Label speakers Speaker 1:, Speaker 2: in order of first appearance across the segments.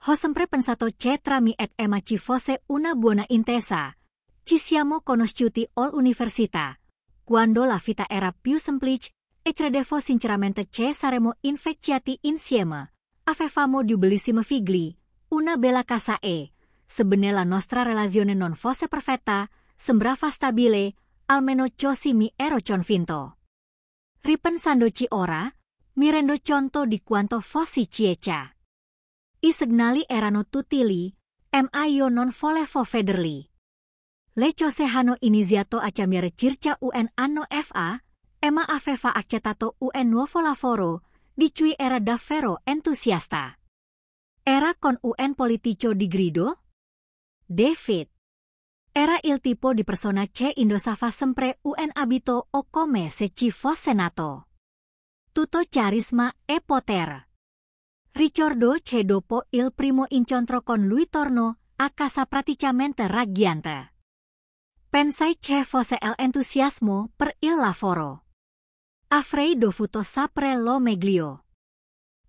Speaker 1: Ho sempre pensato che tra mi et Emma ci fosse una buona intesa. Ci siamo conosciuti all'università. Quando la vita era più semplice, e credevo sinceramente che saremmo invecchiati insieme. Avevamo due bellissime figli, una bella casa e, sebbene la nostra relazione non fosse perfetta, sembrava stabile, almeno così mi ero convinto. Ripensandoci ora, mi rendo conto di quanto fossi cieca. I segnali erano tutti lì, ma io non volevo vederli. Le cose hanno iniziato a cambiare circa un anno fa, Emma aveva accettato un nuovo lavoro, di cui era davvero entusiasta. Era con un politico di grido? David. Era il tipo di persona che indossava sempre un abito o come se ci fosse nato. Tutto carisma e potere. Ricordo che dopo il primo incontro con lui tornò a casa praticamente raggiante. Pensai che fosse l'entusiasmo per il lavoro. Avrei dovuto saperlo meglio.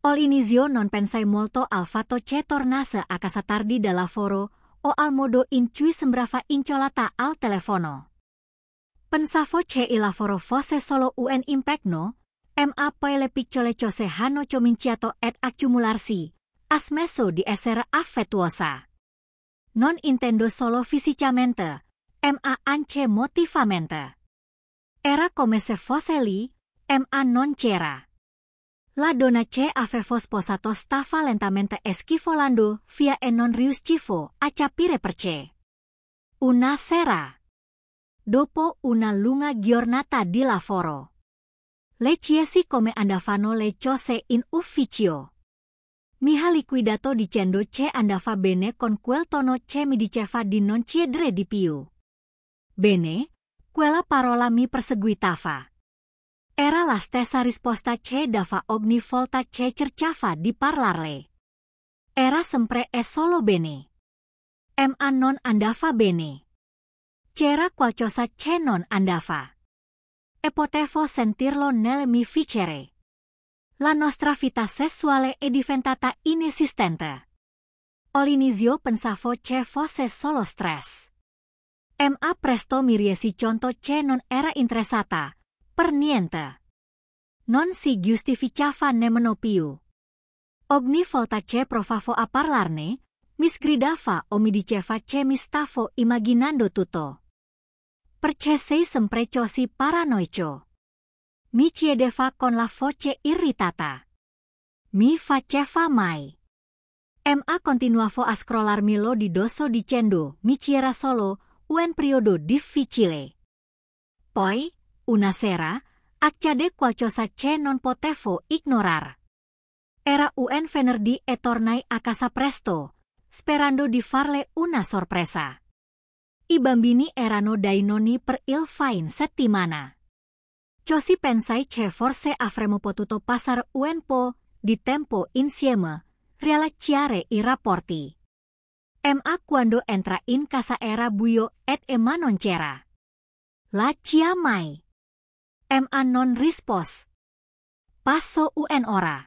Speaker 1: All'inizio non pensai molto al fatto che tornasse a casa tardi dal lavoro o al modo in cui sembrava incolata al telefono. Pensavo che il lavoro fosse solo un impegno, ma poi le piccole cose hanno cominciato ad accumularsi, ha smesso di essere affettuosa. Non intendo solo fisicamente, ma anche emotivamente. Era come se fosse lì, ma non c'era. La donna che avevo sposato stava lentamente schifolando via e non riuscivo a capire perché. Una sera, dopo una lunga giornata di lavoro, le chiesi come andavano le cose in ufficio. Mi ha liquidato dicendo che andava bene con quel tono che mi diceva di non chiedere di più. Bene, quella parola mi perseguitava. Era la stessa risposta che dava ogni volta che cercava di parlarle. Era sempre e solo bene. Ma non andava bene. C'era qualcosa che non andava. E potevo sentirlo nelle mie viscere. La nostra vita sessuale è diventata inesistente. All'inizio pensavo che fosse solo stress. Ma presto mi resi conto che non era interessata. Per niente. Non si giustificava nemmeno più. Ogni volta che provavo a parlarne, mi sgridava o mi diceva che mi stavo immaginando tutto. Perché sei sempre così paranoico? Mi chiedeva con la voce irritata. Mi faceva mai. Ma continuavo a scrollarmelo di dosso dicendo mi c'era solo un periodo difficile. Poi, una sera, accade qualcosa che non potevo ignorar. Era un venerdì e tornai a casa presto, sperando di farle una sorpresa. I bambini erano dai nonni per il fine settimana. Così pensai che forse avremmo potuto passare un po' di tempo insieme, riallacciare i rapporti. Ma quando entra in casa era buio ed Emma non c'era. La chiamai. Ma non rispose. Passò un'ora.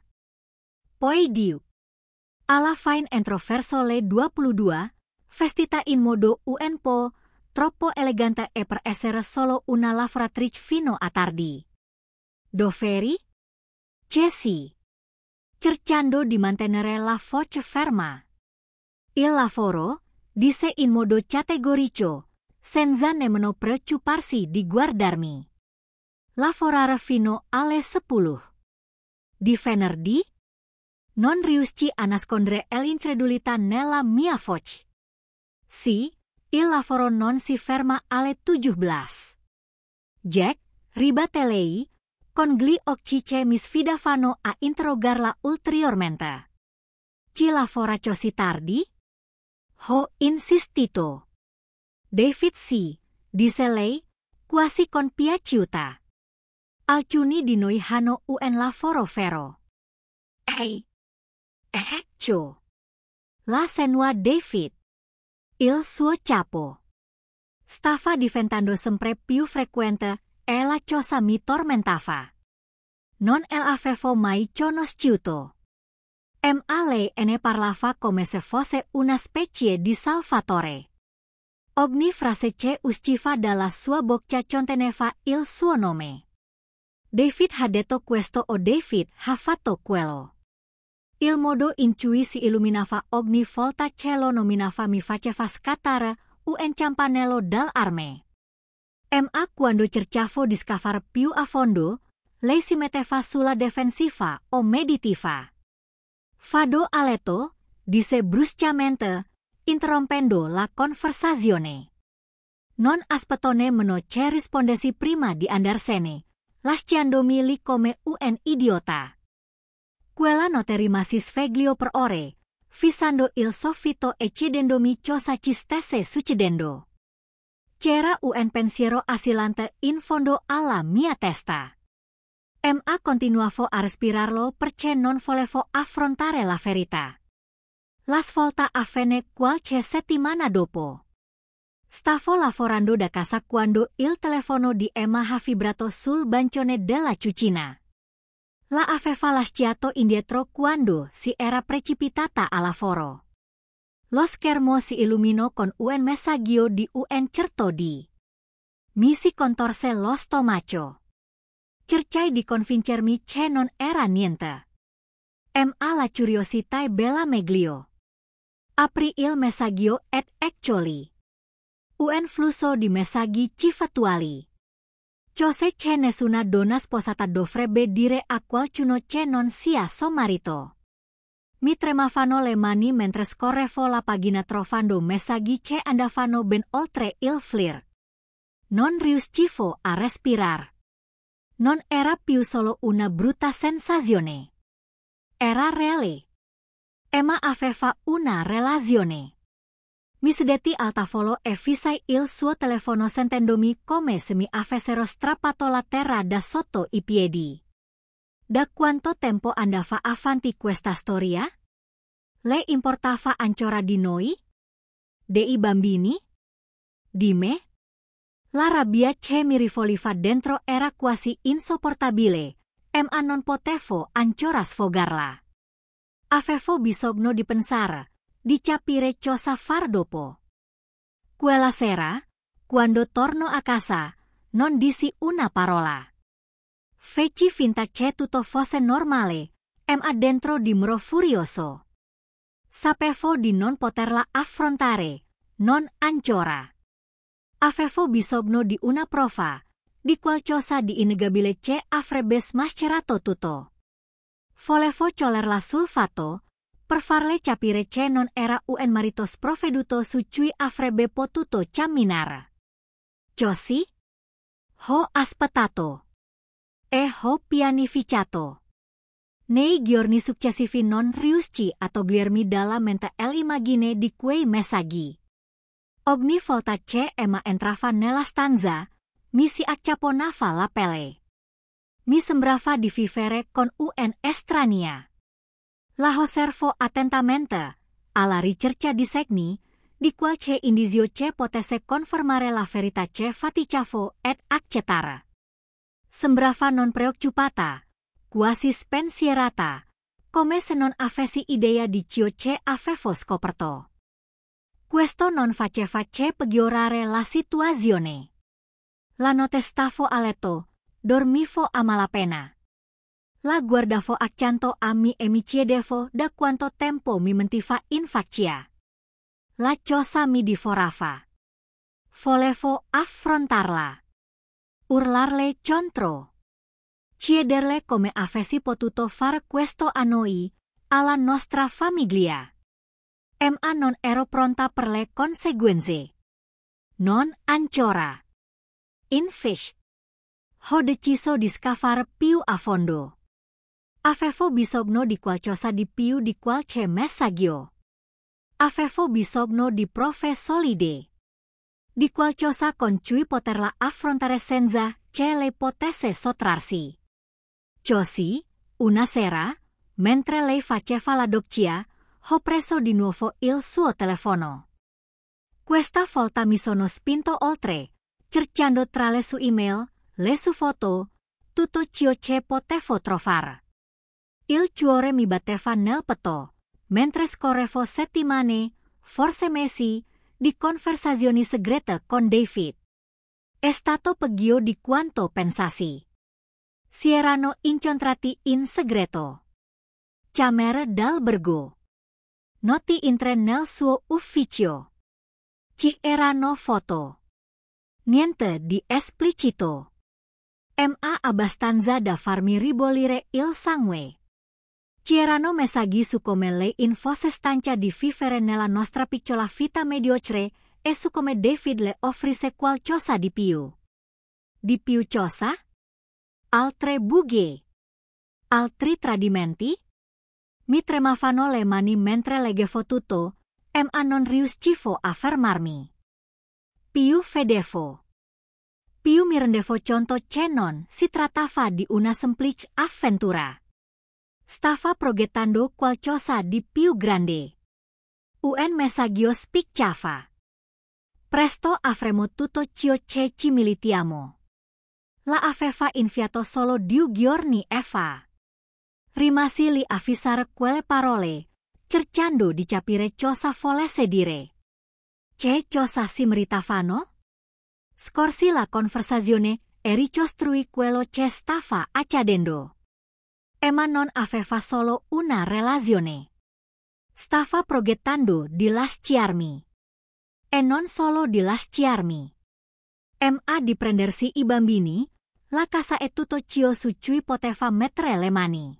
Speaker 1: Poi Dio. Alla fine entro verso le 22, vestita in modo un po' troppo elegante e per essere solo una lavoratrice fino a tardi. Doveri? Jessie. Cercando di mantenere la voce ferma. Il lavoro, disse in modo categorico, senza nemmeno preoccuparsi di guardarmi. Lavorare fino alle 10. Di venerdì? Non riuscì a nascondere l'incredulità nella mia voce. Sì, il lavoro non si ferma alle 17. Jack, ribatte lei, con gli occhi che mi sfidavano a interrogarla ulteriormente. Ci lavora così tardi? Ho insistito. David sì, disse lei, quasi compiaciuta. Alcuni di noi hanno un lavoro vero. Ecco. La senua David. Il suo capo. Stava diventando sempre più frequente e la cosa mi tormentava. Non l'avevo mai conosciuto. Ma lei ne parlava come se fosse una specie di Salvatore. Ogni frase che usciva dalla sua bocca conteneva il suo nome. David ha detto questo o David ha fatto quello. Il modo in cui si illuminava ogni volta che lo nominava mi faceva scattare un campanello dall'arme. Ma quando cercavo di scavar più a fondo, lei si metteva sulla difensiva o meditiva. Vado a letto, disse bruscamente, interrompendo la conversazione. Non aspettone meno che rispondessi prima di andarsene, lasciandomi lì come un idiota. Quella notte rimasi sveglio per ore, fissando il soffitto e chiedendomi cosa ci stesse succedendo. C'era un pensiero assillante in fondo alla mia testa. Ma continuavo a respirarlo perché non volevo affrontare la verità. La svolta avvenne qualche settimana dopo. Stavo lavorando da casa quando il telefono di Emma ha vibrato sul bancone della cucina. La aveva lasciato indietro quando si era precipitata al lavoro. Lo schermo si illuminò con un messaggio di un certo di. Mi si contorse lo stomaco. Cercai di convincermi che non era niente. Ma la curiosità bella meglio. Apri il messaggio ed actually. Un flusso di messaggi cifatuali. Chose che nessuna donna sposata dovrebbe dire a qualcuno che non sia suo marito. Mi tremavano le mani mentre scorrevo la pagina trovando messaggi che andavano ben oltre il flirt. Non riuscivo a respirar. Non era più solo una brutta sensazione. Era reale. Emma aveva una relazione. Mi sedetti al tavolo e fissai il suo telefono sentendomi come se mi avessero strappato la terra da sotto i piedi. Da quanto tempo andava avanti questa storia? Le importava ancora di noi? Dei bambini? Di me? La rabbia che mi rivoliva dentro era quasi insopportabile, ma non potevo ancora sfogarla. Avevo bisogno di pensare, di capire cosa far dopo. Quella sera, quando torno a casa, non dissi una parola. Feci finta che tutto fosse normale, ma dentro dimoro furioso. Sapevo di non poterla affrontare, non ancora. Avevo bisogno di una prova, di qualcosa di innegabile che avrebbe smascherato tutto. Volevo colerla sul fatto, per farle capire che non era un marito sprovveduto su cui avrebbe potuto camminare. Così? Ho aspettato. E ho pianificato. Nei giorni successivi non riuscii a togliermi dalla mente l'immagine di quei messaggi. Ogni volta che Emma entrava nella stanza, mi si accaponava la pelle. Mi sembrava di vivere con un estranea. La osservo attentamente, alla ricerca di segni, di qualche indizio che potesse confermare la verità che faticavo ed accettare. Sembrava non preoccupata, quasi spensierata, come se non avessi idea di ciò che avevo scoperto. Questo non faceva che peggiorare la situazione. La notte stavo a letto, dormivo a malapena. La guardavo accanto a me e mi chiedevo da quanto tempo mi mentiva in faccia. La cosa mi divorava. Volevo affrontarla. Urlarle contro. Chiederle come avessi potuto fare questo a noi, alla nostra famiglia. Ma non ero pronta per le conseguenze. Non ancora. Invece, ho deciso di scavare più a fondo. Avevo bisogno di qualcosa di più di qualche messaggio. Avevo bisogno di prove solide. Di qualcosa con cui poterla affrontare senza che lei potesse sottrarsi. Così, una sera, mentre lei faceva la doccia, ho preso di nuovo il suo telefono. Questa volta mi sono spinto oltre, cercando tra le sue email, le sue foto, tutto ciò che potevo trovare. Il cuore mi batteva nel petto, mentre scorrevo settimane, forse mesi, di conversazioni segrete con David. È stato peggio di quanto pensassi. Si erano incontrati in segreto. Camera d'albergo. Noti entré nel suo ufficio. Ci erano foto. Niente di esplicito. Ma abbastanza da farmi ribollire il sangue. C'erano messaggi su come le info stanca di vivere nella nostra piccola vita mediocre e su come David le offrisse qualcosa di più. Di più cosa? Altre bugie. Altri tradimenti? Mi tremavano le mani mentre leggevo tutto, ma non riuscivo a fermarmi. Più vedevo. Più mi rendevo conto che non si trattava di una semplice avventura. Stava progettando qualcosa di più grande. Un messaggio spiccava. Presto avremo tutto ciò che ci meritiamo. La aveva inviato solo 2 giorni fa. Rimasi li avvisare quelle parole, cercando di capire cosa volesse dire. Che cosa si meritavano? Scorsi la conversazione e ricostruì quello che stava accadendo. Emma non aveva solo una relazione. Stava progettando di lasciarmi. E non solo di lasciarmi. Ma di prendersi i bambini, la casa e tutto ciò su cui poteva mettere le mani.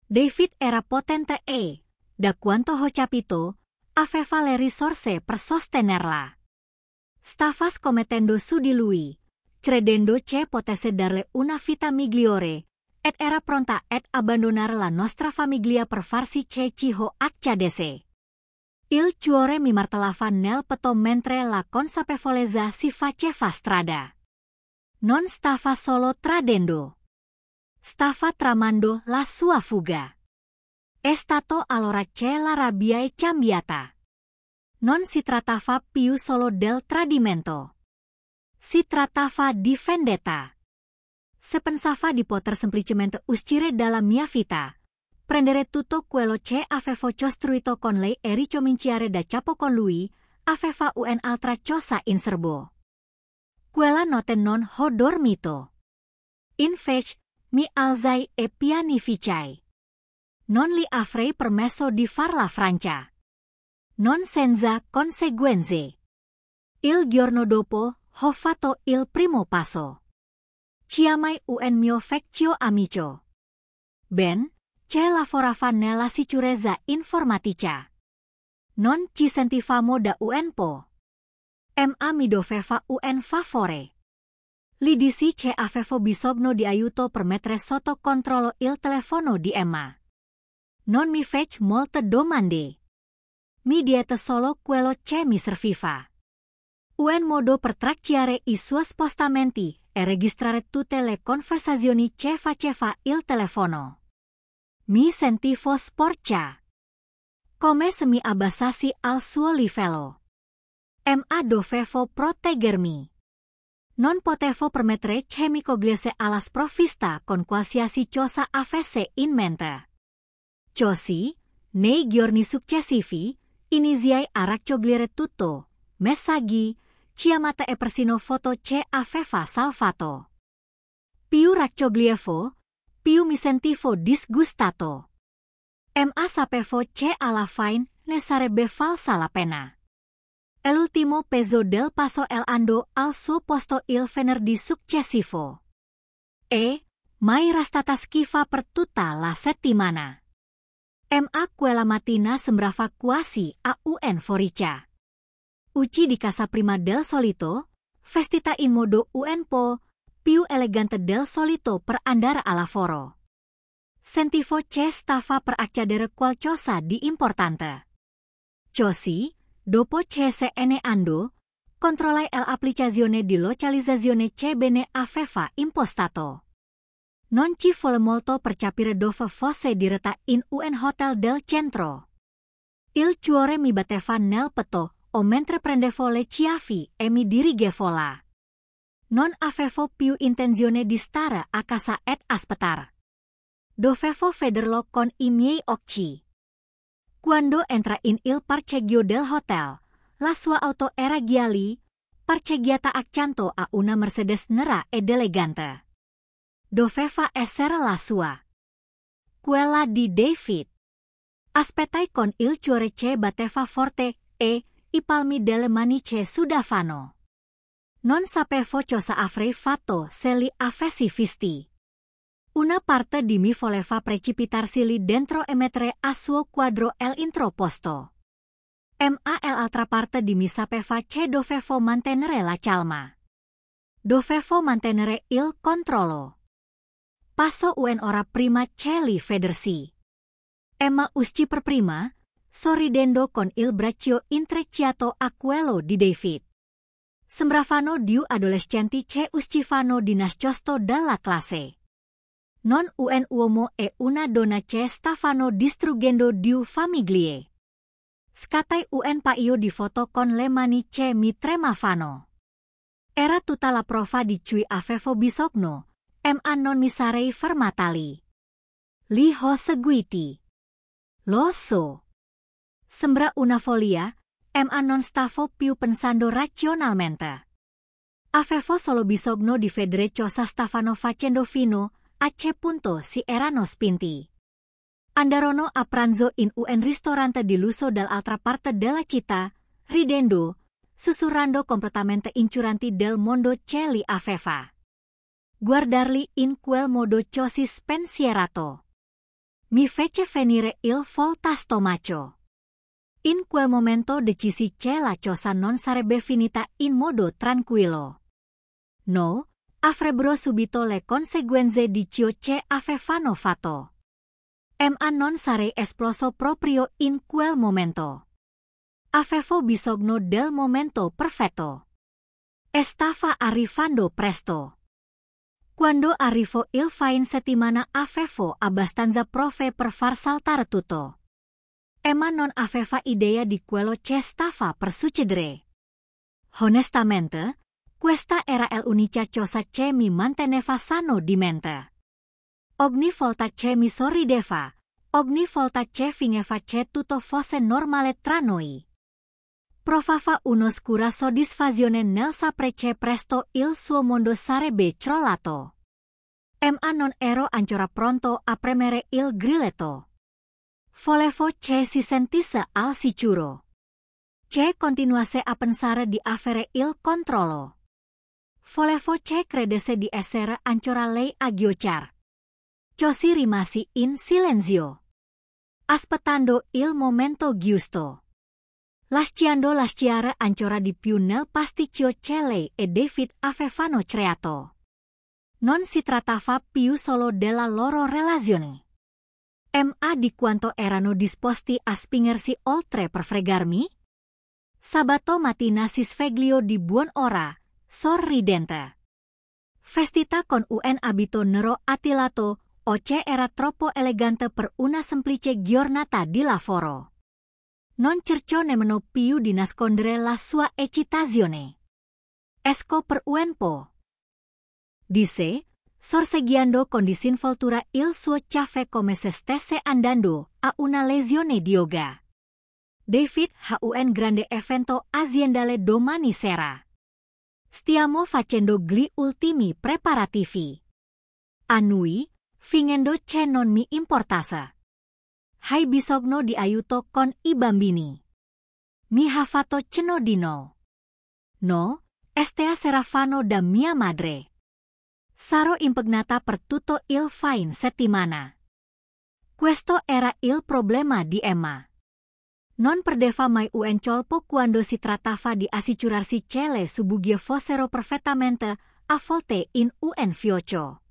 Speaker 1: David era potente e, da quanto ho capito, aveva le risorse per sostenerla. Stava scommettendo su di lui, credendo che potesse darle una vita migliore, ed era pronta ad abbandonare la nostra famiglia per farsi che ciò accadesse. Il cuore mi martellava nel petto mentre la consapevolezza si faceva strada. Non stava solo tradendo. Stava tramando la sua fuga. È stato allora che la rabbia è cambiata. Non si trattava più solo del tradimento. Si trattava di vendetta. Se pensava di poter semplicemente uscire dalla mia vita, prendere tutto quello che avevo costruito con lei e ricominciare da capo con lui, aveva un'altra cosa in serbo. Quella notte non ho dormito. Invece, mi alzai e pianificai. Non gli avrei permesso di farla franca. Non senza conseguenze. Il giorno dopo, ho fatto il primo passo. Chiamai un mio vecchio amico. Ben, che lavorava nella sicurezza informatica. Non ci sentivamo da un po'. Ma mi doveva un favore. Gli dissi che avevo bisogno di aiuto per mettere sotto controllo il telefono di Emma. Non mi fece molte domande. Mi diede solo quello che mi serviva. Un modo per tracciare i suoi spostamenti e registrare tutte le conversazioni che faceva il telefono. Mi sentivo sporca. Come se mi abbassassi al suo livello. Ma dovevo proteggermi. Non potevo permettere che mi cogliesse alla sprovvista con qualsiasi cosa avesse in mente. Così, nei giorni successivi, iniziai a raccogliere tutto, messaggi, chiamate e persino foto che aveva salvato. Più raccoglievo, più mi sentivo disgustato. Ma sapevo che alla fine ne sarebbe valsa la pena. L'ultimo peso del paso el ando al suo posto il venerdì successivo. E mai restata schifa per tutta la settimana. Ma quella mattina sembrava quasi a un forica. Uscì di casa prima del solito, vestita in modo un po' più elegante del solito per andare al lavoro. Sentivo che stava per accadere qualcosa di importante. Così, dopo che se ne andò, controllai l'applicazione di localizzazione che bene aveva impostato. Non ci volle molto per capire dove fosse diretta in un hotel del centro. Il cuore mi batteva nel petto o mentre prendevo le chiavi e mi dirigevo là. Non avevo più intenzione di stare a casa ed aspettare. Dovevo vederlo con I miei occhi. Quando entra in il parcheggio del hotel, la sua auto era ghiali, parcheggiata accanto a una Mercedes nera ed elegante. Doveva essere la sua. Quella di David. Aspettai con il cuore che batteva forte e I palmi delle mani che sudavano. Non sapevo cosa avrei fatto se li avessi visti. Una parte di me voleva precipitarsi lì dentro e mettere a suo quadro l'intro-posto. Ma l'altra parte di me sapeva che dovevo mantenere la calma. Dovevo mantenere il controllo. Passo un'ora prima che li vedersi. Emma uscì per prima, sorridendo con il braccio intrecciato a quello di David. Sembravano due adolescenti che uscivano di nascosto dalla classe. Non un uomo e una donna che stavano distruggendo due famiglie. Scattai un paio di foto con le mani che mi tremavano. Era tutta la prova di cui avevo bisogno, ma non mi sarei fermata lì. Li ho seguiti. Lo so. Sembra una follia, ma non stavo più pensando ragionalmente. Avevo solo bisogno di vedere cosa stavano facendo fino a che punto si erano spinti. Andarono a pranzo in un ristorante diluso dall'altra parte della città, ridendo, sussurrando completamente incurante del mondo che li aveva. Guardarli in quel modo così spensierato mi fece venire il volta stomaco. In quel momento decisi che la cosa non sarebbe finita in modo tranquillo. No, avrebbero subito le conseguenze di ciò che avevano fatto. Ma non sarei esploso proprio in quel momento. Avevo bisogno del momento perfetto. Stava arrivando presto. Quando arrivò il fine settimana avevo abbastanza prove per far saltare tutto. Emma non aveva idea di quello che stava per succedere. Onestamente, questa era l'unica cosa che mi manteneva sano di mente. Ogni volta che mi sorrideva, ogni volta che fingeva che tutto fosse normale tra noi. Provava un'oscura soddisfazione nel sapere che presto il suo mondo sarebbe crollato. Ma non ero ancora pronto a premere il grilletto. Volevo che si sentisse al sicuro. Che continuasse a pensare di avere il controllo. Volevo che credesse di essere ancora lei a ghiocciare. Così rimasi in silenzio, aspettando il momento giusto. Lasciando lasciare ancora di più nel pasticcio che lei e David avevano creato. Non si trattava più solo della loro relazione. Ma di quanto erano disposti a spingersi oltre per fregarmi? Sabato mattina si svegliò di buon'ora, sorridente. Vestita con un abito nero attilato, o che era troppo elegante per una semplice giornata di lavoro. Non cercò nemmeno più di nascondere la sua eccitazione. Esco per un po', disse, sorseguendo con disinvoltura il suo caffè come se stesse andando a una lezione di yoga. David ha un grande evento aziendale domani sera. Stiamo facendo gli ultimi preparativi. Annui, fingendo che non mi importasse. Hai bisogno di aiuto con I bambini. Mi ha fatto cenno di no. No, Estea Serafano da mia madre. Sarò impegnata per tutto il fine settimana. Questo era il problema di Emma. Non perdeva mai un colpo quando si trattava di assicurarsi che le subugie fossero perfettamente avvolte in un fiocco.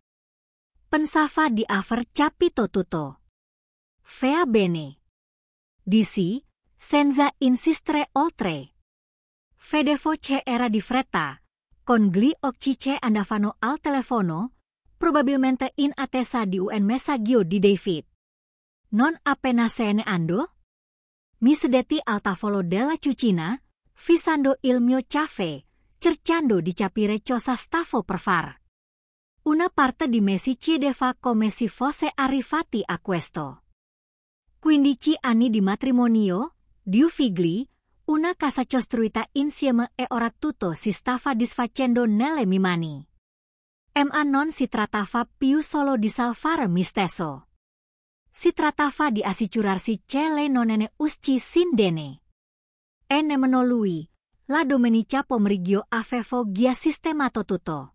Speaker 1: Pensava di aver capito tutto. Va bene, dissi, senza insistere oltre. Vedevo che era di fretta, con gli occhi che andavano al telefono, probabilmente in attesa di un messaggio di David. Non appena se ne andò, mi sedetti al tavolo della cucina, fissando il mio caffè, cercando di capire cosa stavo per fare. una parte di mesi chiedeva come si fosse arrivati a questo. 15 anni di matrimonio, due figli, una casa costruita insieme e ora tutto si stava disfacendo nelle mie mani. Ma non si trattava più solo di salvare me stesso. Si trattava di assicurarsi che le nonne usci sin dene. E nemmeno lui, la domenica pomeriggio avevo già sistemato tutto.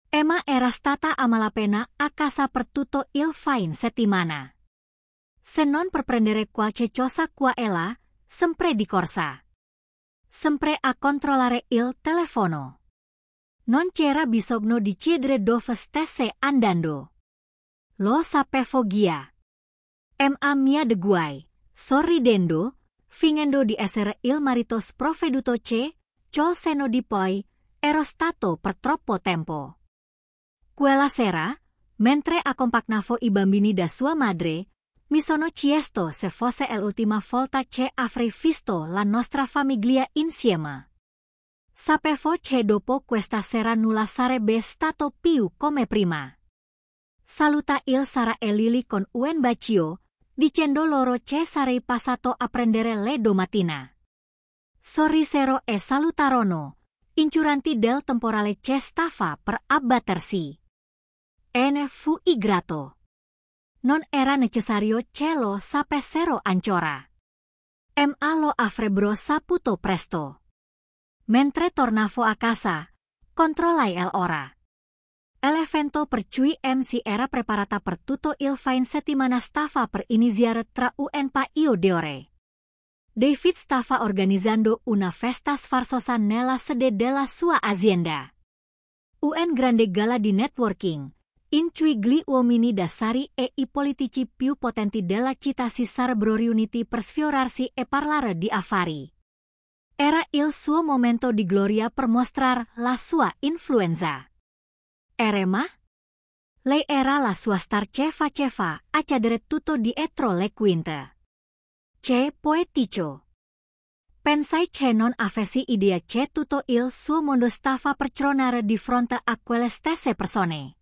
Speaker 1: Emma era stata a malapena a casa per tutto il fine settimana. Se non per prendere qualche cosa qua e là, sempre di corsa. Sempre a controllare il telefono. Non c'era bisogno di chiedere dove stesse andando. Lo sapevo già. Ma mia de guai, sorridendo, fingendo di essere il marito sprovveduto che, col senno di poi, ero stato per troppo tempo. Quella sera, mentre accompagnavo i bambini da sua madre, mi sono chiesto se fosse l'ultima volta che avrei visto la nostra famiglia insieme. Sapevo che dopo questa sera nulla sarebbe stato più come prima. Saluta il Sara e Lily con un bacio, dicendo loro che sarei passato a prendere le domattina. Sorrisero e salutarono, incuranti del temporale che stava per abbattersi. E ne fui grato. Non era necessario che lo sapessero ancora. Ma lo avrebbero saputo presto. Mentre tornavo a casa, controllai l'ora. L'evento per cui si era preparata per tutto il fine settimana stava per iniziare tra un paio d'ore. David stava organizzando una festa sfarzosa nella sede della sua azienda. Un grande gala di networking, in cui gli uomini d'assari e i politici più potenti della città si sarebbero riuniti per sfiorarsi e parlare di affari. Era il suo momento di gloria per mostrare la sua influenza. Emma? Lei era la sua star ceva a cadere tutto dietro le quinte. Che poetico. Pensai che non avessi idea che tutto il suo mondo stava per tronare di fronte a quelle stesse persone.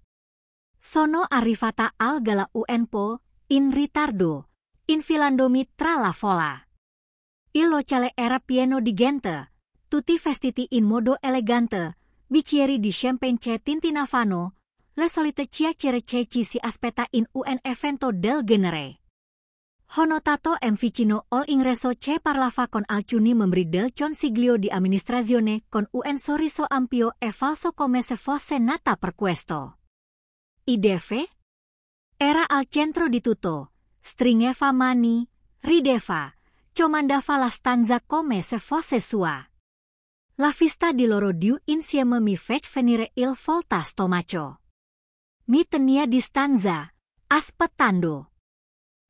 Speaker 1: Sono arrivata al gala un po' in ritardo, infilandomi tra la folla. Il locale era pieno di gente, tutti vestiti in modo elegante, bicchieri di champagne che tintinavano, le solite chiacchiere che ci si aspetta in un evento del genere. Ho notato vicino all'ingresso che parlava con alcuni membri del consiglio di amministrazione con un sorriso ampio e falso come se fosse nata per questo. Ideve? Era al centro di tutto, stringeva mani, rideva, comandava la stanza come se fosse sua. La vista di loro due insieme mi fece venire il volta stomaco. Mi tenia di stanza, aspettando.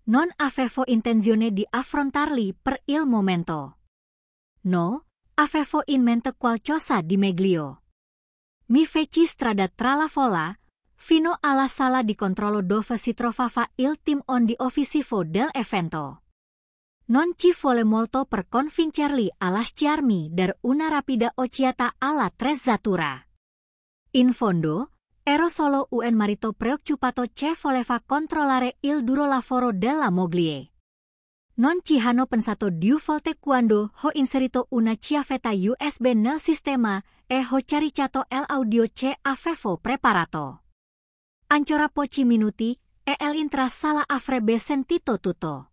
Speaker 1: Non avevo intenzione di affrontarli per il momento. No, avevo in mente qualcosa di meglio. Mi feci strada tra la folla, fino alla sala di controllo dove si trovava il team on di offensivo dell'evento. Non ci vuole molto per convincerli a lasciarmi dar una rapida occhiata alla attrezzatura. In fondo, ero solo un marito preoccupato che voleva controllare il duro lavoro della moglie. Non ci hanno pensato due volte quando ho inserito una chiavetta USB nel sistema e ho caricato l'audio che avevo preparato. Ancora pochi minuti e l'intera sala avrebbe sentito tutto.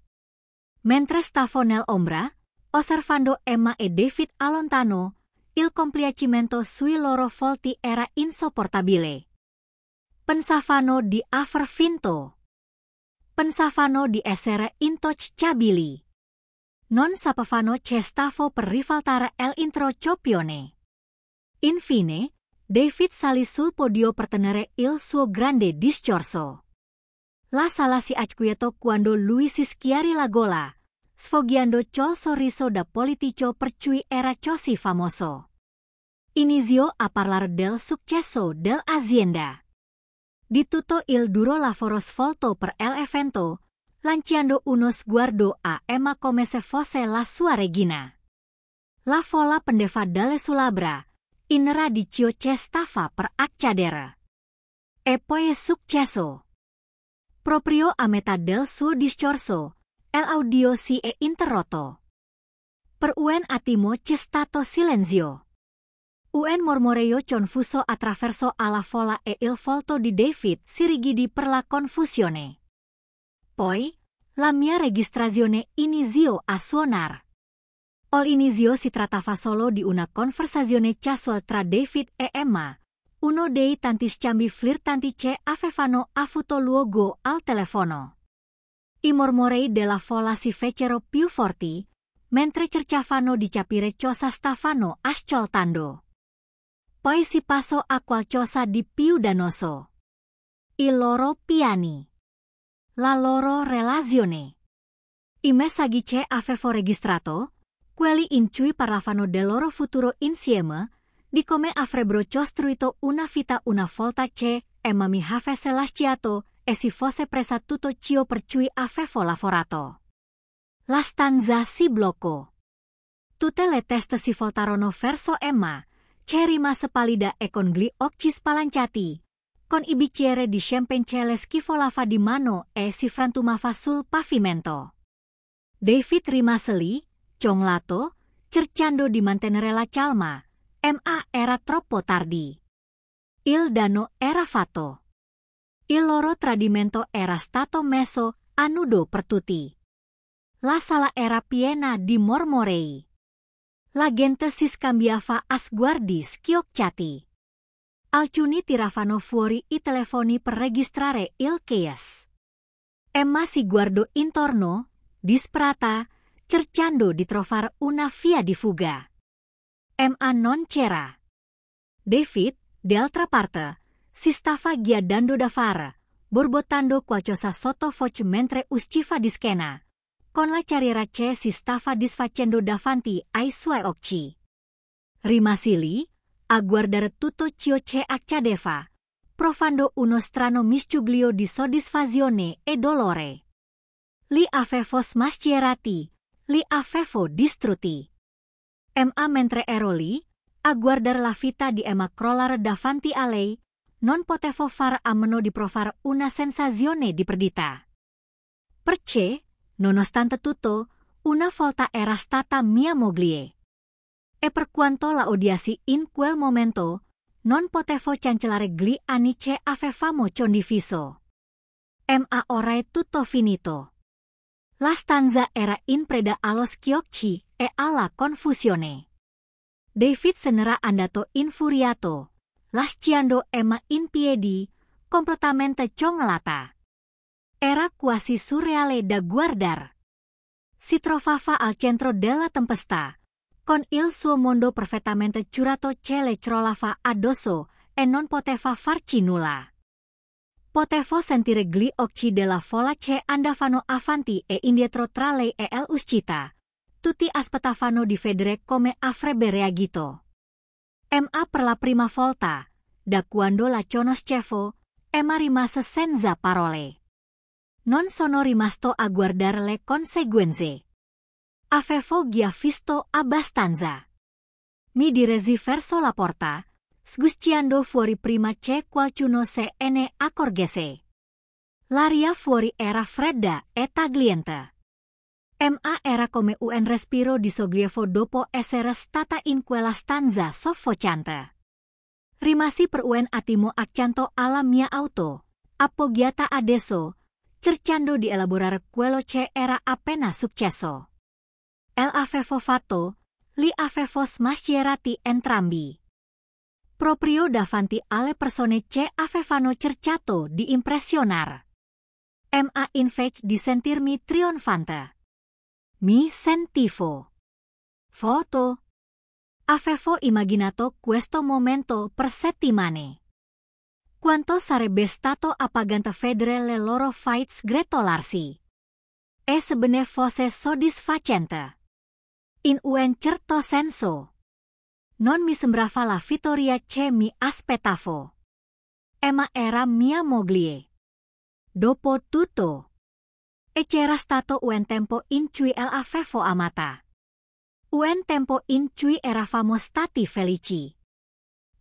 Speaker 1: Mentre stavo nell'ombra, osservando Emma e David a lontano, il compiacimento sui loro volti era insopportabile. Pensavano di aver vinto. Pensavano di essere intouchabili. Non sapevano che stavo per rivaltare l'intro campione. Infine, David salì sul podio per tenere il suo grande discorso. La sala si acquieto quando lui si schiarì la gola, sfoggiando col sorriso da politico per cui era così famoso. Iniziò a parlare del successo dell'azienda. Di tutto il duro lavoro svolto per l'evento, lanciando uno sguardo a Emma come se fosse la sua regina. La folla pendeva dalle sulabra, in radicio che stava per accadere. e poi successo. Proprio a metà del suo discorso, l'audio si è interrotto. Per un attimo c'è stato silenzio. Un mormoreo confuso attraverso alla folla e il volto di David si rigidì per la confusione. Poi, la mia registrazione iniziò a suonar. All'inizio si trattava solo di una conversazione casual tra David e Emma, uno dei tanti scambi flirtanti che avevano avuto luogo al telefono. I mormorei della folla si fecero più forti, mentre cercavano di capire cosa stavano ascoltando. Poi si passò a qualcosa di più danoso. I loro piani. La loro relazione. I messaggi che avevo registrato, quelli in cui parlavano del loro futuro insieme, di come avrebbero costruito una vita una volta che Emma mi avesse lasciato e si fosse presa tutto ciò per cui avevo lavorato. La stanza si bloccò. Tutte le teste si voltarono verso Emma, che rimase pallida e con gli occhi spalancati, con i bicchieri di champagne che le schifolava di mano e si frantumava sul pavimento. David rimase lì, congelato, cercando di mantenere la calma. Ma era troppo tardi. Il danno era fatto. Il loro tradimento era stato messo a nudo per tutti. La sala era piena di mormorei. La gente si scambiava a sguardi schiocciati. Alcuni tiravano fuori i telefoni per registrare il chaos. Emma si guardò intorno, disperata, cercando di trovare una via di fuga. Ma non c'era. David, d'altra parte, si stava guardando da fare, borbottando qualcosa sottovoce mentre usciva di scena, con la carriera che si stava disfacendo davanti ai suoi occhi. Rimasi lì, a guardare tutto ciò che accadeva, provando uno strano miscuglio di soddisfazione e dolore. Li avevo smascherati, li avevo distrutti. Ma mentre ero lì, a guardare la vita di Emma crollare davanti a lei, non potevo fare a meno di provare una sensazione di perdita. Perché, nonostante tutto, una volta era stata mia moglie. E per quanto la odiassi in quel momento, non potevo cancellare gli anni che avevamo condiviso. Ma ora è tutto finito. La stanza era in preda allo schiocchi e alla confusione. David se n'era andato infuriato, lasciando Emma in piedi, completamente congelata. Era quasi surreale da guardare. Si trovava al centro della tempesta, con il suo mondo perfettamente curato che le crollava addosso e non poteva farci nulla. Potevo sentire gli occhi della folla che andavano avanti e indietro tra lei e l'uscita. Tutti aspettavano di vedere come avrebbe reagito. Ma per la prima volta, da quando la conoscevo, Emma rimase senza parole. Non sono rimasto a guardare le conseguenze. Avevo già visto abbastanza. Mi diresi verso la porta, sgusciando fuori prima che qualcuno se ne accorgesse. L'aria fuori era fredda e tagliente. Ma era come un respiro di sollievo dopo essere stata in quella stanza soffocante. Rimasi per un attimo accanto alla mia auto, appoggiata adesso, cercando di elaborare quello che era appena successo. L'avevo fatto, li avevo smascherati entrambi. Proprio davanti alle persone che avevano cercato di impressionare. Ma invece di sentirmi trionfante. Mi sentivo. Foto. Avevo immaginato questo momento per settimane. Quanto sarebbe stato appagante vedere le loro fights gretolarsi. E sebbene fosse soddisfacente. In un certo senso. Non mi sembrava la vittoria che mi aspettavo. Emma era mia moglie. Dopo tutto. E c'era stato un tempo in cui l'avevo amata. Un tempo in cui eravamo stati felici.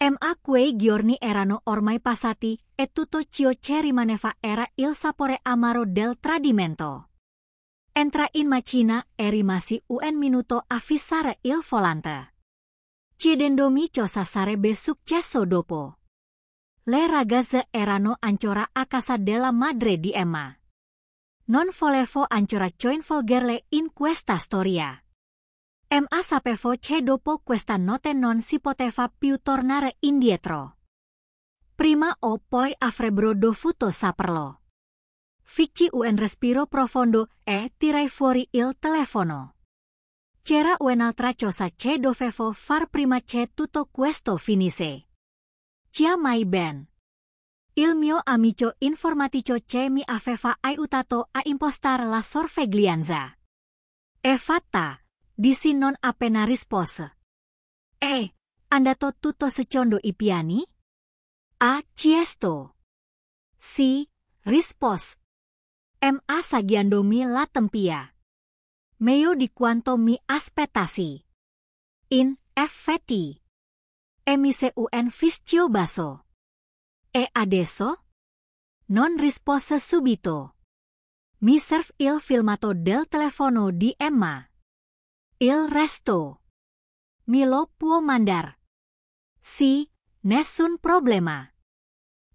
Speaker 1: Ma quei giorni erano ormai passati e tutto ciò che rimaneva era il sapore amaro del tradimento. Entra in macchina e rimasi un minuto a fissare il volante. Chiedendomi cosa sarebbe successo dopo. Le ragazze erano ancora a casa della madre di Emma. Non volevo ancora coinvolgerle in questa storia. Ma sapevo che dopo questa notte non si poteva più tornare indietro. Prima o poi avrebbero dovuto saperlo. Feci un respiro profondo e tirai fuori il telefono. C'era un'altra cosa che dovevo far prima che tutto questo finisse. Chiamai Ben. Il mio amico informatico che mi aveva aiutato a impostare la sorveglianza. È fatta, dissi non appena rispose. Andato tutto secondo i piani? Ha chiesto. Sì, rispose. Ma sagiandomi la tempia. Meglio di quanto mi aspettasi. In effetti. Emise un fischio basso. E adesso? Non rispose subito. Mi serve il filmato del telefono di Emma. Il resto. Mi lo può mandar. Sì, nessun problema.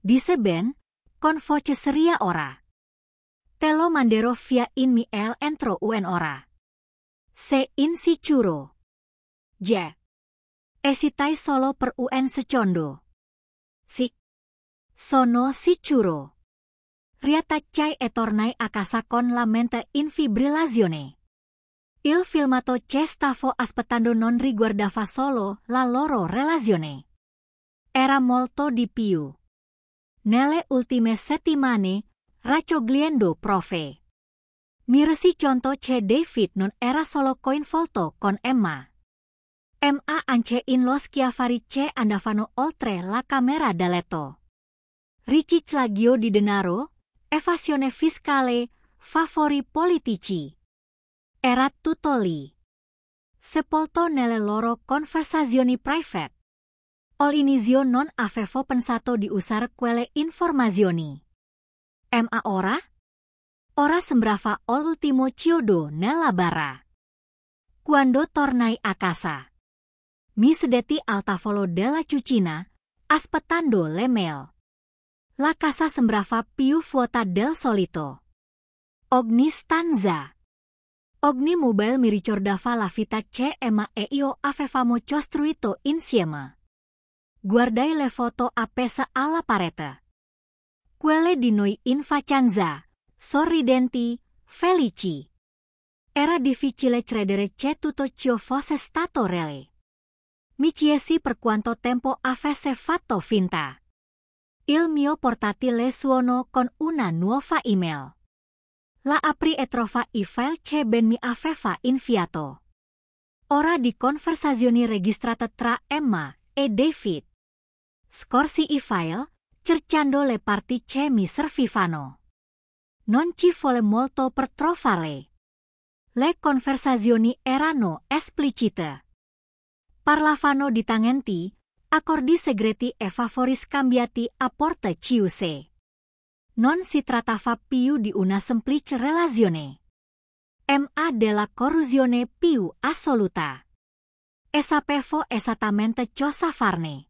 Speaker 1: Disse Ben, con voce seria ora. Te lo manderò via email entro un'ora. Se insicuro. Ja. Esitai solo per un secondo. Sì. Sono sicuro. Riattacciai e tornai a casa con la mente in fibrillazione. Il filmato che stavo aspettando non riguardava solo la loro relazione. Era molto di più. Nelle ultime settimane, raccogliendo prove. Mi resi conto che David non era solo coinvolto con Emma. Ma anche in lo schiaffari che andavano oltre la camera da letto. Riciclaggio di denaro, evasione fiscale, favori politici. Era tutto lì. Sepolto nelle loro conversazioni private. All'inizio non avevo pensato di usare quelle informazioni. Ma ora? Ora sembrava l'ultimo chiodo nella bara. Quando tornai a casa. Mi sedetti al tavolo della cucina, aspettando le mail. La casa sembrava più vuota del solito. Ogni stanza. Ogni mobile mi ricordava la vita che Emma e io avevamo costruito insieme. Guardai le foto appese alla parete. Quelle di noi in vacanza, sorridenti, felici. Era difficile credere che tutto ciò fosse stato reale. Mi chiesi per quanto tempo avesse fatto finta. Il mio portatile suonò con una nuova email. La apri e trova i file che Ben mi aveva inviato. Ora di conversazioni registrate tra Emma e David. Scorsi i file, cercando le parti che mi servivano. Non ci volle molto per trovarle. Le conversazioni erano esplicite. Parlavano di tangenti, accordi segreti e favori scambiati a porte chiuse. Non si trattava più di una semplice relazione. Ma della corruzione più assoluta. E sapevo esattamente cosa farne.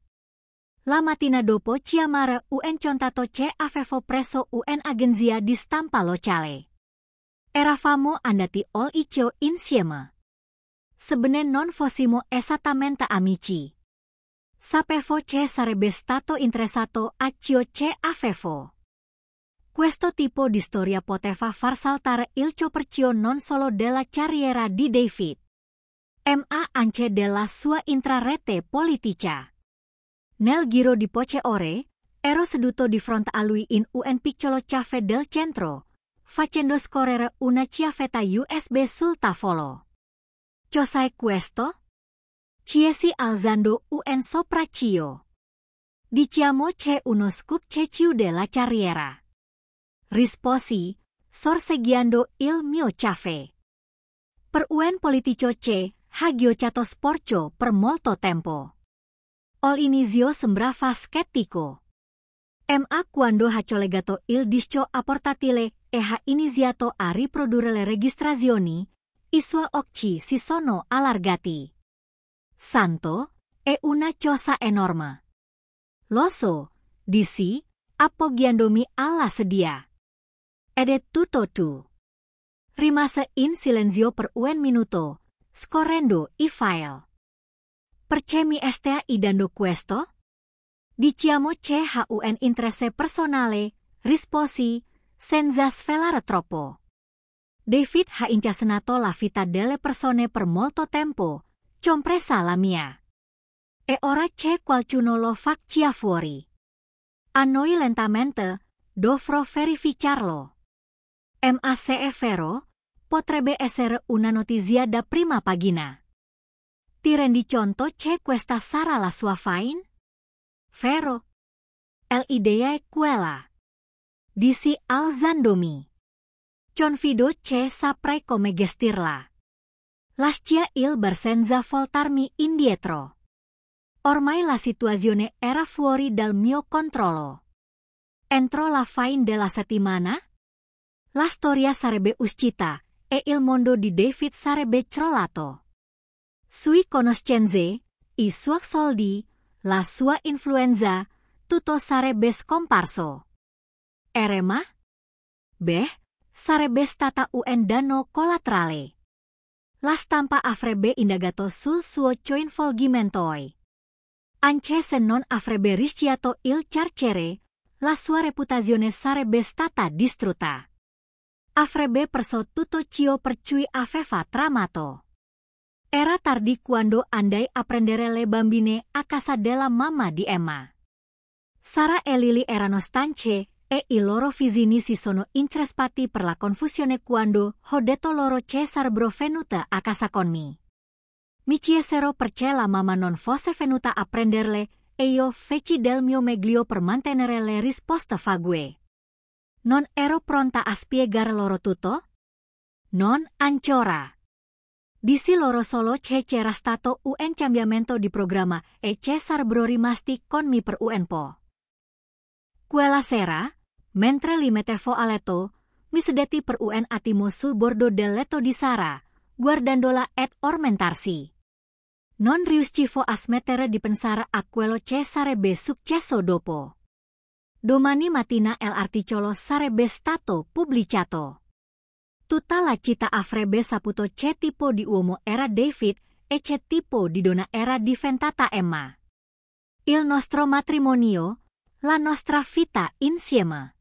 Speaker 1: La mattina dopo chiamare un contatto che avevo preso un'agenzia di stampa locale. Eravamo andati all icio insieme. Sebbene non fossimo esattamente amici. Sapevo che sarebbe stato interessato a ciò che avevo. Questo tipo di storia poteva far saltare il coperchio non solo della carriera di David, ma anche della sua intrarete politica. Nel giro di poche ore, ero seduto di fronte a lui in un piccolo caffè del centro, facendo scorrere una chiavetta USB sul tavolo. Cos'è questo? Chiesi alzando un sopraccio. Diciamo che uno scoop che chiude la carriera. Risposi, sorseggiando il mio caffè. Per un politico che ha giocato sporco per molto tempo. Ol inizio sembrava scettico. Ma quando ha collegato il disco a portatile e ha iniziato a riprodurre le registrazioni, i suoi occhi si sono allargati. Santo, è una cosa enorme. Lo so, dissi, appoggiandomi alla sedia. Ed è tutto tu. Rimase in silenzio per un minuto, scorrendo i file. Perché mi stai dando questo? Diciamo che ha un interesse personale, risposi, senza svelare troppo. David ha incasenato la vita delle persone per molto tempo, compresa la mia. E ora c'è qualcuno lo faccia fuori. A noi lentamente, dovrò verificarlo. Ma se è vero, potrebbe essere una notizia da prima pagina. Ti rendi conto che questa sarà la sua fine? Vero. L'idea è quella. Dissi alzandomi. Confido che saprei come gestirla. Lascia il bar senza voltarmi indietro. Ormai la situazione era fuori dal mio controllo. Entro la fine della settimana, la storia sarebbe uscita e il mondo di David sarebbe crollato. Sue conoscenze, i suoi soldi, la sua influenza, tutto sarebbe scomparso. Erema? Beh, sarebbe stata un danno collaterale. La stampa avrebbe indagato sul suo coinvolgimento. Anche se non avrebbe rischiato il carcere, la sua reputazione sarebbe stata distrutta. Avrebbe perso tutto ciò per cui aveva tramato. Era tardi quando andai a prendere le bambine a casa della mamma di Emma. Sara e Lily erano stanche e i loro visini si sono increspati per la confusione quando ho detto loro che sarebbero venute a casa con me. Mi chiesero perché la mamma non fosse venuta a prenderle e io feci del mio meglio per mantenere le risposte vague. Non ero pronta a spiegare loro tutto? Non ancora. Dissi loro solo che c'era stato un cambiamento di programma e che sarebbero rimasti con me per un po'. Quella sera, mentre li mettevo a letto, mi sedetti per un attimo sul bordo del letto di Sara, guardandola ed ormentarsi. Non riuscivo a smettere di pensare a quello che sarebbe successo dopo. Domani mattina l'articolo sarebbe stato pubblicato. Tutta la città avrebbe saputo che tipo di uomo era David e che tipo di donna era diventata Emma. Il nostro matrimonio, la nostra vita insieme.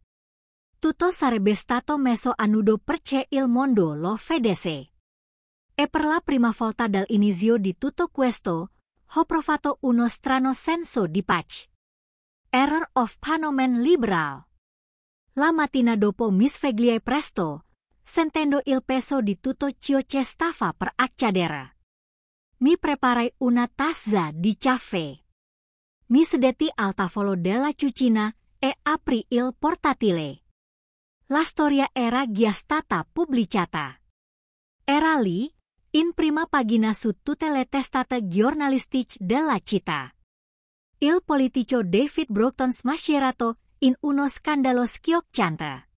Speaker 1: Tutto sarebbe stato messo a nudo perché il mondo lo vedesse. E per la prima volta dall'inizio di tutto questo, ho provato uno strano senso di pace. Error of Panomen liberal. La mattina dopo mi svegliai presto, sentendo il peso di tutto ciò che stava per accadere. Mi preparai una tazza di caffè. Mi sedetti al tavolo della cucina e aprì il portatile. La storia era già stata pubblicata. Era lì, in prima pagina su tutte le testate giornalistiche della città. Il politico David Broughton smascerato in uno scandalo schiocciante.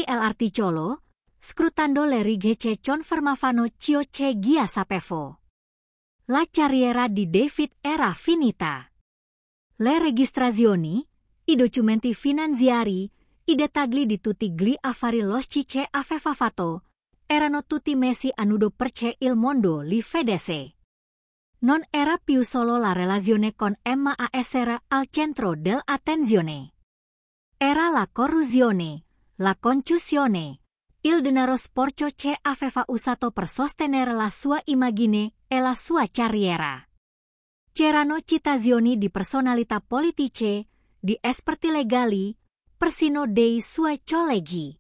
Speaker 1: L'articolo, scrutando le righe che confermavano ciò che già sapevo. La carriera di David era finita. Le registrazioni, i documenti finanziari, i dettagli di tutti gli affari loschi che aveva fatto, erano tutti messi a nudo perché il mondo li vedesse. Non era più solo la relazione con Emma a essere al centro dell'attenzione. Era la corruzione, la concussione, il denaro sporco che aveva usato per sostenere la sua immagine e la sua carriera. C'erano citazioni di personalità politiche, di esperti legali, persino dei suoi colleghi.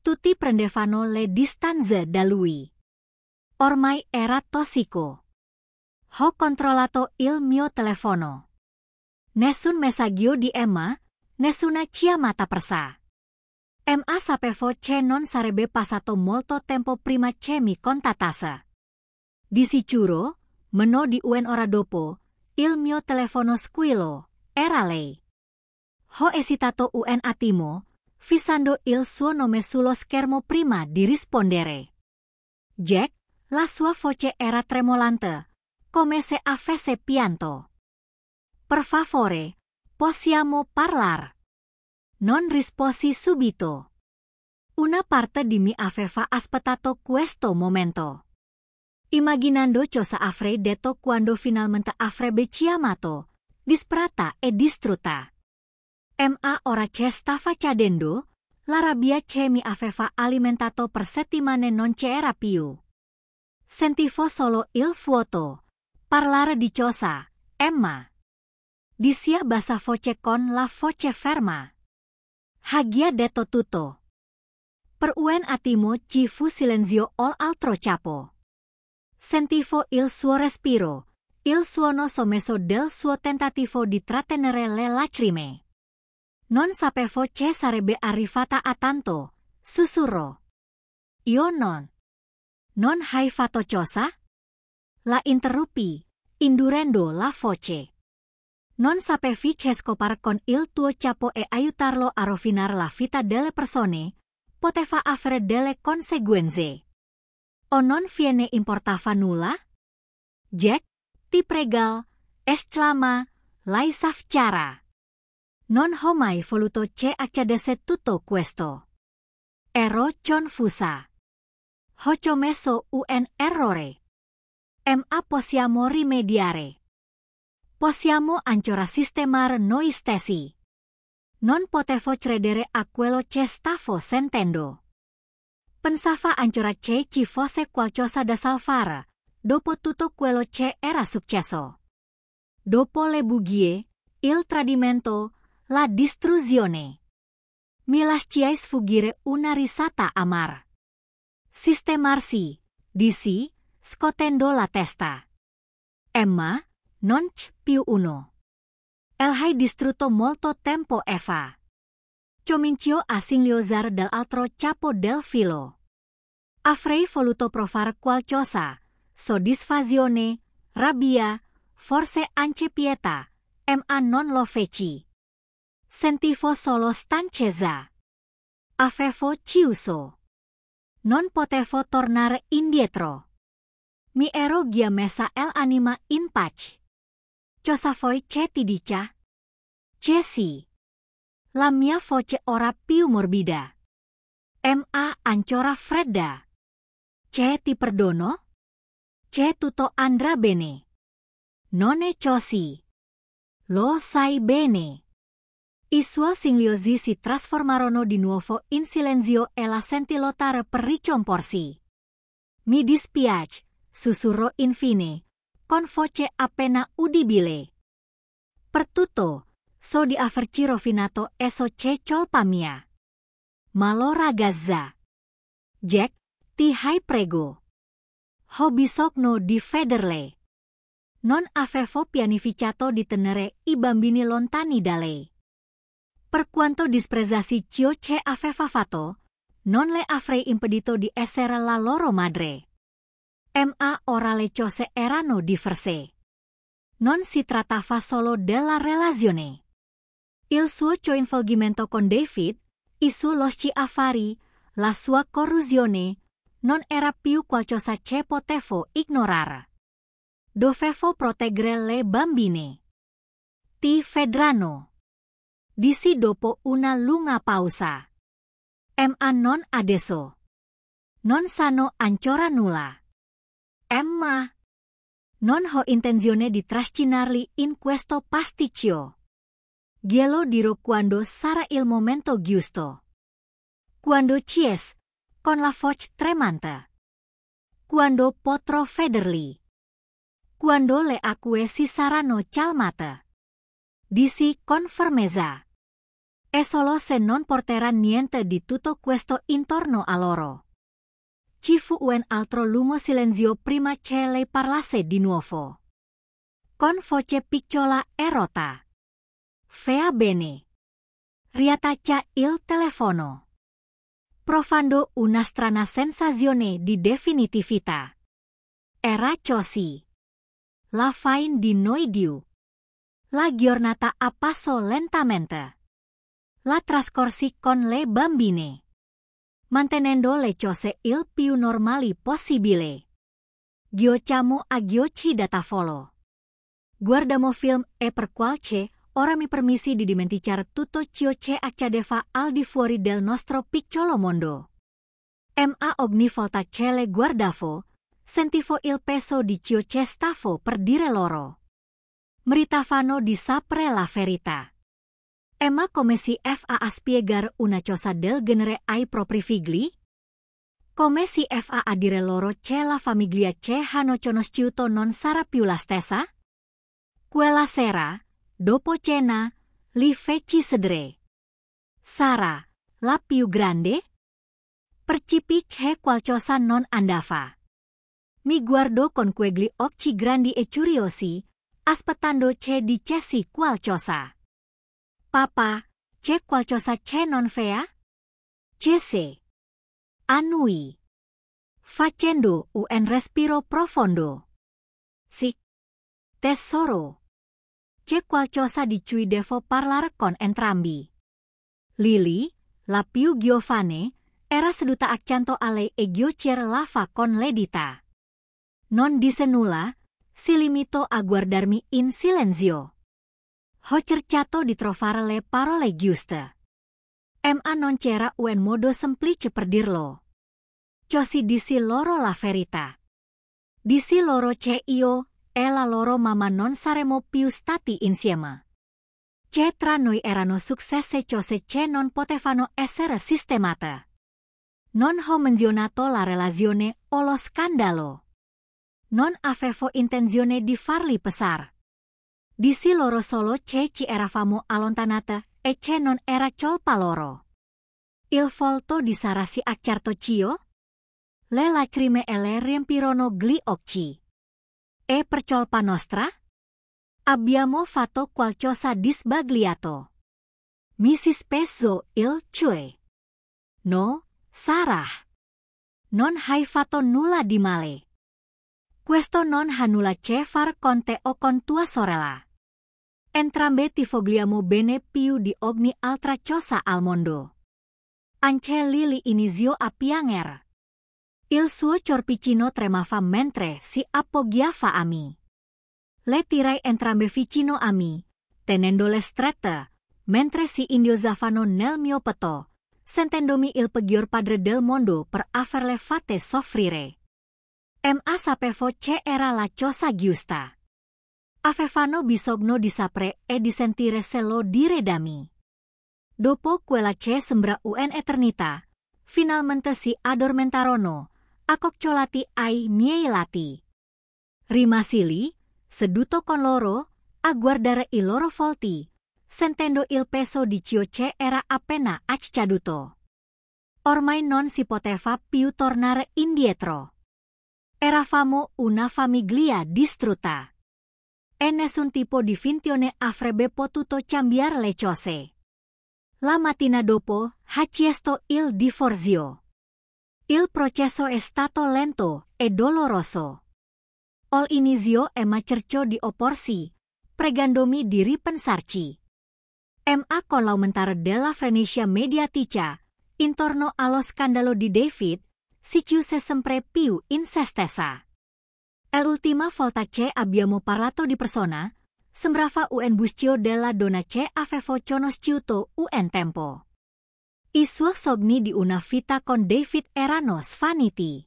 Speaker 1: Tutti prendevano le distanze da lui. Ormai era tossico. Ho controllato il mio telefono. Nessun messaggio di Emma, nessuna chiamata persa. Emma sapevo che non sarebbe passato molto tempo prima che mi contattasse. Di sicuro, meno di un'ora dopo, il mio telefono squillo, era lei. Ho esitato un attimo, fissando il suo nome sullo schermo prima di rispondere. Jack, la sua voce era tremolante, come se avesse pianto. Per favore, possiamo parlare? Non risposi subito. Una parte di me aveva aspettato questo momento. Immaginando cosa avrei detto quando finalmente avrebbe chiamato, disperata e distrutta. Ma ora che stava accadendo, la rabbia che mi aveva alimentato per settimane non c'era più. Sentivo solo il vuoto. Parlare di cosa, Emma? Disia bassa voce con la voce ferma. Hagia detto tutto. Per un attimo ci fu silenzio altro capo. Sentivo il suo respiro, il suono sommesso del suo tentativo di trattenere le lacrime. Non sapevo che sarebbe arrivata a tanto, sussurrò. Io non hai fatto cosa? La interrupì, indurendo la voce. Non sapevi che scopare con il tuo capo e aiutarlo a rovinare la vita delle persone, poteva avere delle conseguenze. O non viene importava nulla? Jack, ti prego, esclama, lei sa cara. Non ho mai voluto che accadesse tutto questo. Ero confusa. Ho commesso un errore. Ma possiamo rimediare. Possiamo ancora sistemare noi stessi. Non potevo credere a quello che stavo sentendo. Pensava ancora che ci fosse qualcosa da salvare, dopo tutto quello che era successo. Dopo le bugie, il tradimento, la distruzione. Mi lasciai sfuggire una risata amara. Sistemarsi, dissi, scotendo la testa. Emma, non c'è più uno. Hai distrutto molto tempo Eva. Comincio a singhiozare dall'altro capo del filo. Avrei voluto provare qualcosa, soddisfazione, rabbia, forse anche pietà, ma non lo feci. Sentivo solo stanchezza. Avevo chiuso. Non potevo tornare indietro. Mi ero già messa l'anima in pace. Cosa vuoi che ti dica? Jessie. La mia voce ora più morbida. Ma ancora fredda. Che ti perdono? Che tutto andrà bene. Non è così. Lo sai bene. I suoi singhiozzi si trasformarono di nuovo in silenzio e la sentì lottare per ricomporsi. Mi dispiace, sussurrò infine, con voce appena udibile. Per tutto, so di averci rovinato e so che colpa mia. Ma lo ragazza. Jack, ti prego. Ho bisogno di vederle. Non avevo pianificato di tenere i bambini lontani da lei. Per quanto disprezzassi ciò che aveva fatto, non le avrei impedito di essere la loro madre. Ma ora le cose erano diverse. Non si trattava solo della relazione. Il suo coinvolgimento con David, i suoi affari, la sua corruzione, non era più qualcosa che potevo ignorare. Dovevo proteggere le bambine. Ti vedranno. Dissi dopo una lunga pausa. Ma non adesso. Non sanno ancora nulla. Emma. Non ho intenzione di trascinarli in questo pasticcio. Glielo dirò quando sarà il momento giusto. Quando chies, con la voce tremante. Quando potrò vederli. Quando le acque si saranno calmate. Dissi con fermezza. E solo se non porterà niente di tutto questo intorno a loro. Ci fu un altro lungo silenzio prima che lei parlasse di nuovo. Con voce piccola e rotta. Va bene. Riattacca il telefono. Provando una strana sensazione di definitività. Era così. la fin di noi diu. La giornata ha passo lentamente. La trascorsi con le bambine. Mantenendo le cose il più normali possibile. Giochiamo a giochi da tavolo. Guardiamo film e per qualche ora mi permisi di dimenticare tutto ciò che accadeva al di fuori del nostro piccolo mondo. Ma ogni volta che le guardavo, sentivo il peso di ciò che stavo per dire loro. Meritavano di sapere la verità. Ma come si fa a spiegare una cosa del genere ai propri figli? Come si fa a dire loro che la famiglia che hanno conosciuto non sarà più la stessa? Quella sera, dopo cena, li feci sedere. Sara, la più grande, percepì che qualcosa non andava. Mi guardò con quegli occhi grandi e curiosi, aspettando che dicessi qualcosa. Papà, c'è qualcosa che non va? Jesse. Annui. Facendo un respiro profondo. Sì. Tesoro. C'è qualcosa di cui devo parlare con entrambi. Lily, la più giovane, era seduta accanto a lei e giocava con l'edita. Non disse nulla, si limitò a guardarmi in silenzio. Ho cercato di trovare le parole giuste. Ma non c'era un modo semplice per dirlo. Così dissi loro la verità. Dissi loro che io e la loro mamma non saremmo più stati insieme. Che tra noi erano successe cose che non potevano essere sistemate. Non ho menzionato la relazione o lo scandalo. Non avevo intenzione di farli pesar. Dissi loro solo che ci eravamo allontanate e che non era colpa loro. Il volto di Sara si accartocciò. Le lacrime le riempirono gli occhi. E per colpa nostra? Abbiamo fatto qualcosa di sbagliato. Mi sospesò il cue. No, Sarah. Non hai fatto nulla di male. Questo non ha nulla a che fare con te o con tua sorella. Entrambe ti vogliamo bene più di ogni altra cosa al mondo. Anche Lily iniziò a piangere. Il suo corpicino tremava mentre si appoggiava a me. Le tirai entrambe vicino a me, tenendole strette, mentre si indossavano nel mio petto, sentendomi il peggior padre del mondo per averle fatte soffrire. Ma sapevo che era la cosa giusta. Avevano bisogno di sapere e di sentire se lo dire da me. Dopo quella che sembra un'eternità, finalmente si addormentarono, accocciolati ai miei lati. Rimasi lì, seduto con loro, a guardare i loro volti, sentendo il peso di ciò che era appena accaduto. Ormai non si poteva più tornare indietro. Eravamo una famiglia distrutta. E nessun tipo di finzione avrebbe potuto cambiare le cose. La mattina dopo, ha chiesto il divorzio. Il processo è stato lento e doloroso. All'inizio Emma cercò di opporsi, pregandomi di ripensarci. Ma con l'aumentare della frenesia mediatica, intorno allo scandalo di David, si chiuse sempre più in se stessa. L'ultima volta che abbiamo parlato di persona, sembrava un buschio della donna che avevo conosciuto un tempo. I suoi sogni di una vita con David erano svaniti.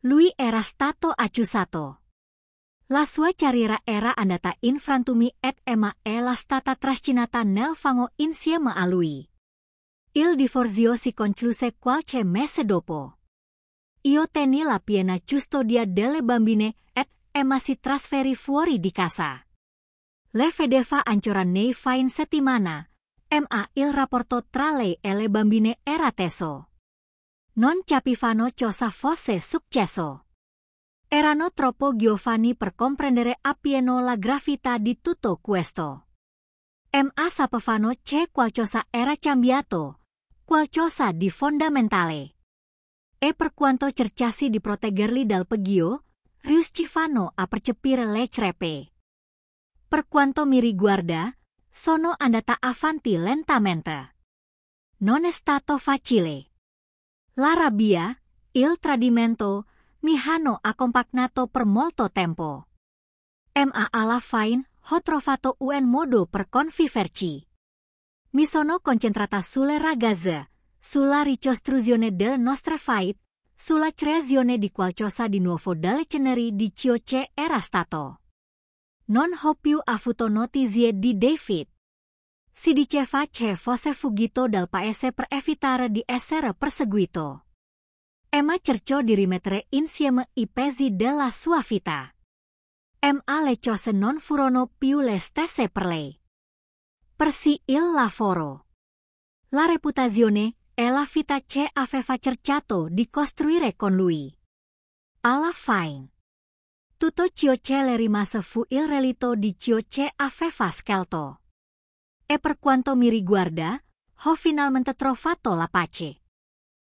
Speaker 1: Lui era stato accusato. La sua carriera era andata in frantumi ed Emma era stata trascinata nel fango insieme a lui. Il divorzio si concluse qualche mese dopo. Io tenni la piena custodia delle bambine ed Emma si trasferì fuori di casa. Le vedeva ancora nei fine settimana, ma il rapporto tra lei e le bambine era teso. Non capivano cosa fosse successo. Erano troppo giovani per comprendere appieno la gravità di tutto questo. Ma sapevano che qualcosa era cambiato, qualcosa di fondamentale. E per quanto cercassi di proteggerli dal peggio, riuscivano a percepire le crepe. Per quanto mi riguarda, sono andata avanti lentamente. Non è stato facile. La rabbia, il tradimento, mi hanno accompagnato per molto tempo. Ma alla fine ho trovato un modo per conviverci. Mi sono concentrata sulle ragazze, sulla ricostruzione delle nostre vite, sulla creazione di qualcosa di nuovo dalle ceneri di ciò che era stato. Non ho più avuto notizie di David. Si diceva che fosse fuggito dal paese per evitare di essere perseguito. Emma cercò di rimettere insieme i pezzi della sua vita. Ma le cose non furono più le stesse per lei. Persi il lavoro, la reputazione e la vita che aveva cercato di costruire con lui. Alla fine, tutto ciò che le rimase fu il relitto di ciò che aveva scelto. E per quanto mi riguarda, ho finalmente trovato la pace.